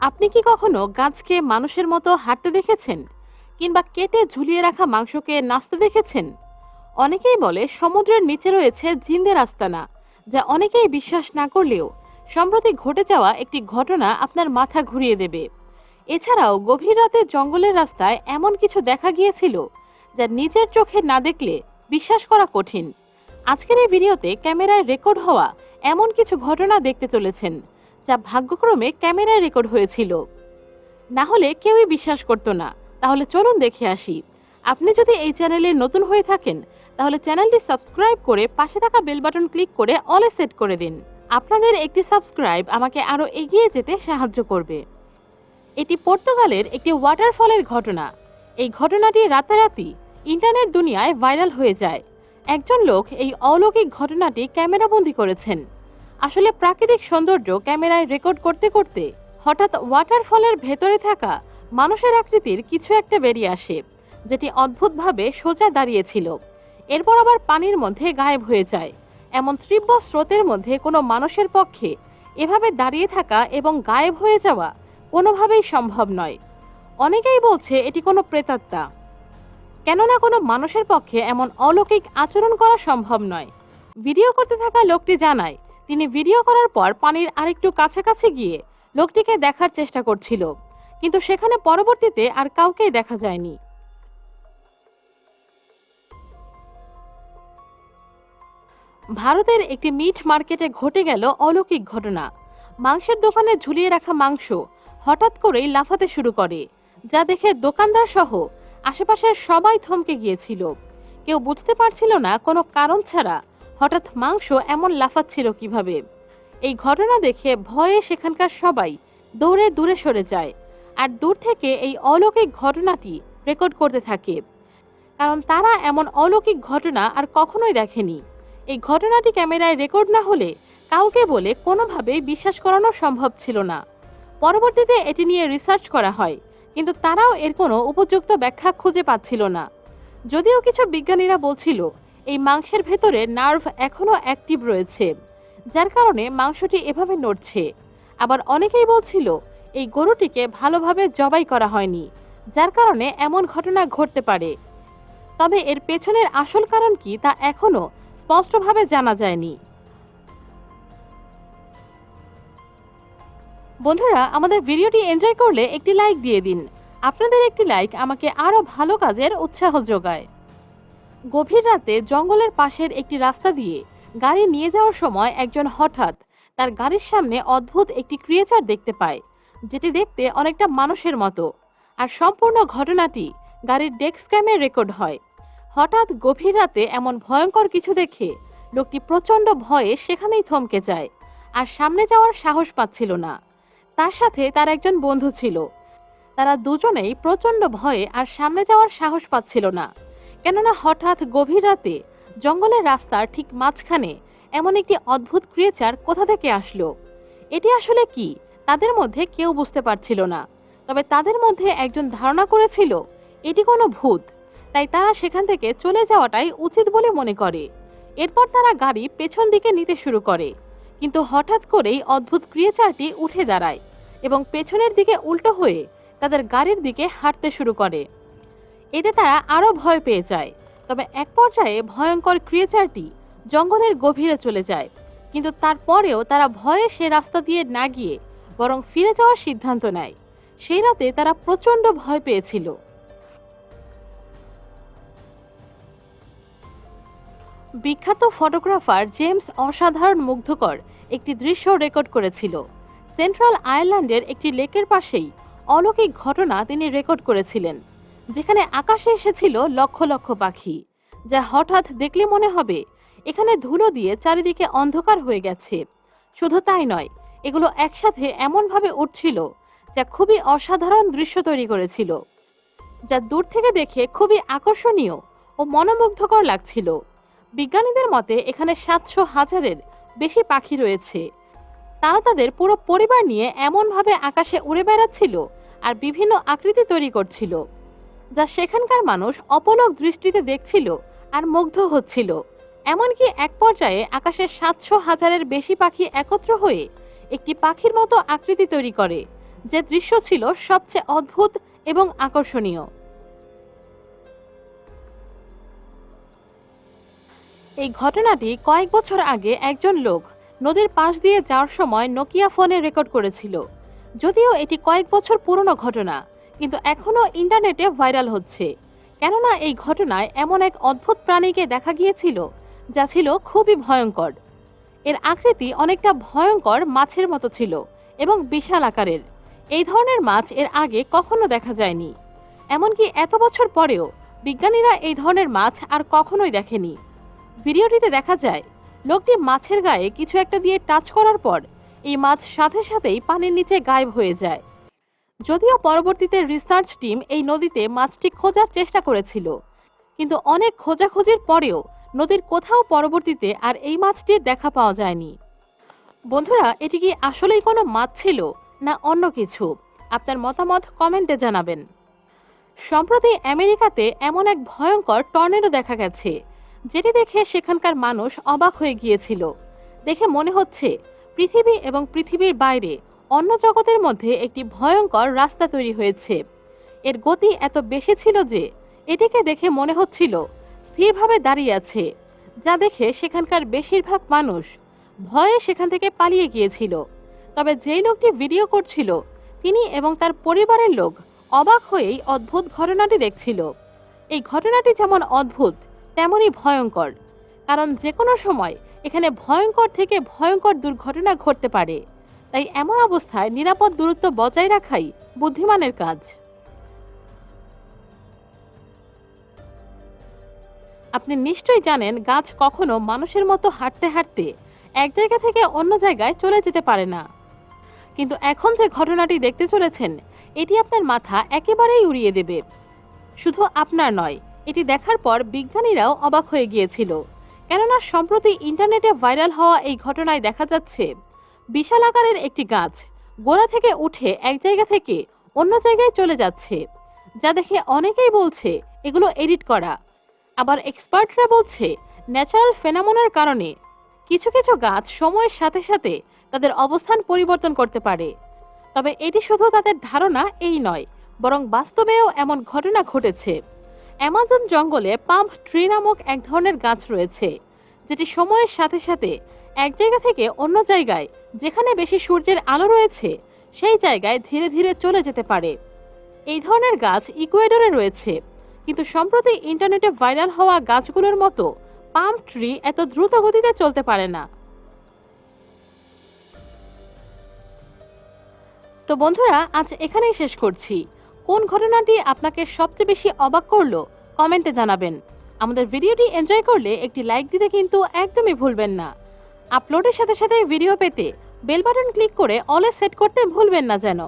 আপনি কি কখনো গাছকে মানুষের মতো হাঁটতে দেখেছেন, কিংবা কেটে ঝুলিয়ে রাখা মাংসকে নাচতে দেখেছেন? অনেকেই বলে সমুদ্রের নিচে রয়েছে জিন্দের আস্তানা, যা অনেকেই বিশ্বাস না করলেও সম্প্রতি ঘটে যাওয়া একটি ঘটনা আপনার মাথা ঘুরিয়ে দেবে। এছাড়াও গভীর রাতে জঙ্গলের রাস্তায় এমন কিছু দেখা গিয়েছিল যা নিজের চোখে না দেখলে বিশ্বাস করা কঠিন। আজকের এই ভিডিওতে ক্যামেরায় রেকর্ড হওয়া এমন কিছু ঘটনা দেখতে চলেছেন, যা ভাগ্যক্রমে ক্যামেরায় রেকর্ড হয়েছিল, না হলে কেউই বিশ্বাস করতো না। তাহলে চলুন দেখে আসি। আপনি যদি এই চ্যানেলে নতুন হয়ে থাকেন, তাহলে চ্যানেলটি সাবস্ক্রাইব করে পাশে থাকা বেল বাটন ক্লিক করে অলে সেট করে দিন। আপনাদের একটি সাবস্ক্রাইব আমাকে আরও এগিয়ে যেতে সাহায্য করবে। এটি পর্তুগালের একটি ওয়াটারফলের ঘটনা। এই ঘটনাটি রাতারাতি ইন্টারনেট দুনিয়ায় ভাইরাল হয়ে যায়। একজন লোক এই অলৌকিক ঘটনাটি ক্যামেরাবন্দি করেছেন। আসলে প্রাকৃতিক সৌন্দর্য ক্যামেরায় রেকর্ড করতে করতে হঠাৎ ওয়াটারফলের ভেতরে থাকা মানুষের আকৃতির কিছু একটা বেরিয়ে আসে, যেটি অদ্ভুতভাবে সোজা দাঁড়িয়েছিল, এরপর আবার পানির মধ্যে গায়েব হয়ে যায়। এমন তীব্র স্রোতের মধ্যে কোনো মানুষের পক্ষে এভাবে দাঁড়িয়ে থাকা এবং গায়েব হয়ে যাওয়া কোনোভাবেই সম্ভব নয়। অনেকেই বলছে এটি কোনো প্রেতাত্মা, কেননা কোনো মানুষের পক্ষে এমন অলৌকিক আচরণ করা সম্ভব নয়। ভিডিও করতে থাকা লোকটি জানায়, তিনি ভিডিও করার পর পানির আরেকটু কাছাকাছি গিয়ে লোকটিকে দেখার চেষ্টা করছিল, কিন্তু সেখানে পরবর্তীতে আর কাউকেই দেখা যায়নি। ভারতের একটি মিট মার্কেটে ঘটে গেল অলৌকিক ঘটনা। মাংসের দোকানে ঝুলিয়ে রাখা মাংস হঠাৎ করেই লাফাতে শুরু করে, যা দেখে দোকানদার সহ আশেপাশের সবাই থমকে গিয়েছিল। কেউ বুঝতে পারছিল না কোনো কারণ ছাড়া হঠাৎ মাংস এমন লাফাচ্ছিল কিভাবে। এই ঘটনা দেখে ভয়ে সেখানকার সবাই দৌড়ে দূরে সরে যায়, আর দূর থেকে এই অলৌকিক ঘটনাটি রেকর্ড করতে থাকে, কারণ তারা এমন অলৌকিক ঘটনা আর কখনোই দেখেনি। এই ঘটনাটি ক্যামেরায় রেকর্ড না হলে কাউকে বলে কোনোভাবেই বিশ্বাস করানো সম্ভব ছিল না। পরবর্তীতে এটি নিয়ে রিসার্চ করা হয়, কিন্তু তারাও এর কোনো উপযুক্ত ব্যাখ্যা খুঁজে পাচ্ছিল না। যদিও কিছু বিজ্ঞানীরা বলছিল এই মাংসের ভেতরে নার্ভ এখনও অ্যাক্টিভ রয়েছে, যার কারণে মাংসটি এভাবে নড়ছে। আবার অনেকেই বলছিল এই গরুটিকে ভালোভাবে জবাই করা হয়নি, যার কারণে এমন ঘটনা ঘটতে পারে। তবে এর পেছনের আসল কারণ কি তা এখনো স্পষ্টভাবে জানা যায়নি। বন্ধুরা, আমাদের ভিডিওটি এনজয় করলে একটি লাইক দিয়ে দিন। আপনাদের একটি লাইক আমাকে আরও ভালো কাজের উৎসাহ যোগায়। গভীর রাতে জঙ্গলের পাশের একটি রাস্তা দিয়ে গাড়ি নিয়ে যাওয়ার সময় একজন হঠাৎ তার গাড়ির সামনে অদ্ভুত একটি ক্রিয়েচার দেখতে পায়, যেটি দেখতে অনেকটা মানুষের মতো। আর সম্পূর্ণ ঘটনাটি গাড়ির ডেস্ক ক্যামে রেকর্ড হয়। হঠাৎ গভীর রাতে এমন ভয়ঙ্কর কিছু দেখে লোকটি প্রচণ্ড ভয়ে সেখানেই থমকে যায়, আর সামনে যাওয়ার সাহস পাচ্ছিল না। তার সাথে তার একজন বন্ধু ছিল। তারা দুজনেই প্রচণ্ড ভয়ে আর সামনে যাওয়ার সাহস পাচ্ছিল না, কেননা হঠাৎ গভীর রাতে জঙ্গলের রাস্তার ঠিক মাঝখানে এমন একটি অদ্ভুত ক্রিয়েচার কোথা থেকে আসলো। এটি আসলে কি তাদের মধ্যে কেউ বুঝতে পারছিল না। তবে তাদের মধ্যে একজন ধারণা করেছিল এটি কোনো ভূত, তাই তারা সেখান থেকে চলে যাওয়াটাই উচিত বলে মনে করে। এরপর তারা গাড়ি পেছন দিকে নিতে শুরু করে, কিন্তু হঠাৎ করেই অদ্ভুত ক্রিয়েচারটি উঠে দাঁড়ায় এবং পেছনের দিকে উল্টো হয়ে তাদের গাড়ির দিকে হাঁটতে শুরু করে। এতে তারা আরও ভয় পেয়ে যায়। তবে এক পর্যায়ে ভয়ঙ্কর ক্রিয়েচারটি জঙ্গলের গভীরে চলে যায়, কিন্তু তারপরেও তারা ভয়ে সে রাস্তা দিয়ে না গিয়ে বরং ফিরে যাওয়ার সিদ্ধান্ত নেয়। সেই রাতে তারা প্রচণ্ড ভয় পেয়েছিল। বিখ্যাত ফটোগ্রাফার জেমস অসাধারণ মুগ্ধকর একটি দৃশ্য রেকর্ড করেছিল। সেন্ট্রাল আয়ারল্যান্ডের একটি লেকের পাশেই অলৌকিক ঘটনা তিনি রেকর্ড করেছিলেন, যেখানে আকাশে এসেছিল লক্ষ লক্ষ পাখি, যা হঠাৎ দেখলে মনে হবে এখানে ধুলো দিয়ে চারিদিকে অন্ধকার হয়ে গেছে। শুধু তাই নয়, এগুলো একসাথে এমনভাবে উঠছিল যা খুবই অসাধারণ দৃশ্য তৈরি করেছিল, যা দূর থেকে দেখে খুবই আকর্ষণীয় ও মনোমুগ্ধকর লাগছিল। বিজ্ঞানীদের মতে এখানে ৭০০,০০০-এর বেশি পাখি রয়েছে। তারা তাদের পুরো পরিবার নিয়ে এমনভাবে আকাশে উড়ে বেড়াচ্ছিল আর বিভিন্ন আকৃতি তৈরি করছিল, যা সেখানকার মানুষ অপলক দৃষ্টিতে দেখছিল আর মুগ্ধ হচ্ছিল। এমনকি এক পর্যায়ে আকাশের ৭০০,০০০-এর বেশি পাখি একত্র হয়ে একটি পাখির মতো আকৃতি তৈরি করে, যে দৃশ্য ছিল সবচেয়ে অদ্ভুত এবং আকর্ষণীয়। এই ঘটনাটি কয়েক বছর আগে একজন লোক নদীর পাশ দিয়ে যাওয়ার সময় নোকিয়া ফোনে রেকর্ড করেছিল। যদিও এটি কয়েক বছর পুরনো ঘটনা, কিন্তু এখনও ইন্টারনেটে ভাইরাল হচ্ছে, কেননা এই ঘটনায় এমন এক অদ্ভুত প্রাণীকে দেখা গিয়েছিল যা ছিল খুবই ভয়ঙ্কর। এর আকৃতি অনেকটা ভয়ঙ্কর মাছের মতো ছিল এবং বিশাল আকারের। এই ধরনের মাছ এর আগে কখনো দেখা যায়নি। এমনকি এত বছর পরেও বিজ্ঞানীরা এই ধরনের মাছ আর কখনোই দেখেনি। ভিডিওটিতে দেখা যায় লোকটি মাছের গায়ে কিছু একটা দিয়ে টাচ করার পর এই মাছ সাথে সাথেই পানির নিচে গায়েব হয়ে যায়। যদিও পরবর্তীতে রিসার্চ টিম এই নদীতে মাছটি খোঁজার চেষ্টা করেছিল, কিন্তু অনেক খোঁজাখুঁজির পরেও নদীর কোথাও পরবর্তীতে আর এই মাছটির দেখা পাওয়া যায়নি। বন্ধুরা, এটি কি আসলেই কোনো মাছ ছিল না অন্য কিছু? আপনার মতামত কমেন্টে জানাবেন। সম্প্রতি আমেরিকাতে এমন এক ভয়ঙ্কর টর্নেডো দেখা গেছে, যেটি দেখে সেখানকার মানুষ অবাক হয়ে গিয়েছিল। দেখে মনে হচ্ছে পৃথিবী এবং পৃথিবীর বাইরে অন্য জগতের মধ্যে একটি ভয়ঙ্কর রাস্তা তৈরি হয়েছে। এর গতি এত বেশি ছিল যে এটিকে দেখে মনে হচ্ছিল স্থিরভাবে দাঁড়িয়ে আছে, যা দেখে সেখানকার বেশিরভাগ মানুষ ভয়ে সেখান থেকে পালিয়ে গিয়েছিল। তবে যেই লোকটি ভিডিও করছিল তিনি এবং তার পরিবারের লোক অবাক হয়েই অদ্ভুত ঘটনাটি দেখছিল। এই ঘটনাটি যেমন অদ্ভুত তেমনই ভয়ঙ্কর, কারণ যে কোনো সময় এখানে ভয়ঙ্কর থেকে ভয়ঙ্কর দুর্ঘটনা ঘটতে পারে। তাই এমন অবস্থায় নিরাপদ দূরত্ব বজায় রাখাই বুদ্ধিমানের কাজ। আপনি নিশ্চয়ই জানেন গাছ কখনো মানুষের মতো হাঁটতে হাঁটতে এক জায়গা থেকে অন্য জায়গায় চলে যেতে পারে না। কিন্তু এখন যে ঘটনাটি দেখতে চলেছেন এটি আপনার মাথা একেবারেই উড়িয়ে দেবে। শুধু আপনার নয়, এটি দেখার পর বিজ্ঞানীরাও অবাক হয়ে গিয়েছিল, কেননা সম্প্রতি ইন্টারনেটে ভাইরাল হওয়া এই ঘটনায় দেখা যাচ্ছে বিশাল আকারের একটি গাছ গোড়া থেকে উঠে এক জায়গা থেকে অন্য জায়গায় চলে যাচ্ছে, যা দেখে অনেকেই বলছে এগুলো এডিট করা। আবার এক্সপার্টরা বলছে ন্যাচারাল ফেনোমেনার কারণে কিছু কিছু গাছ সময়ের সাথে সাথে তাদের অবস্থান পরিবর্তন করতে পারে। তবে এটি শুধু তাদের ধারণা এই নয়, বরং বাস্তবেও এমন ঘটনা ঘটেছে। অ্যামাজন জঙ্গলে পাম ট্রি নামক এক ধরনের গাছ রয়েছে, যেটি সময়ের সাথে সাথে এক জায়গা থেকে অন্য জায়গায় যেখানে বেশি সূর্যের আলো রয়েছে সেই জায়গায় ধীরে ধীরে চলে যেতে পারে। এই ধরনের গাছ ইকুয়েডরে রয়েছে, কিন্তু সম্প্রতি ইন্টারনেটে ভাইরাল হওয়া গাছগুলোর মতো পাম ট্রি এত দ্রুত গতিতে চলতে পারে না। তো বন্ধুরা, আজ এখানেই শেষ করছি। কোন ঘটনাটি আপনাকে সবচেয়ে বেশি অবাক করলো কমেন্টে জানাবেন। আমাদের ভিডিওটি এনজয় করলে একটি লাইক দিতে কিন্তু একদমই ভুলবেন না। আপলোডের সাথে সাথে ভিডিও পেতে বেল বাটন ক্লিক করে অলে সেট করতে ভুলবেন না যেন।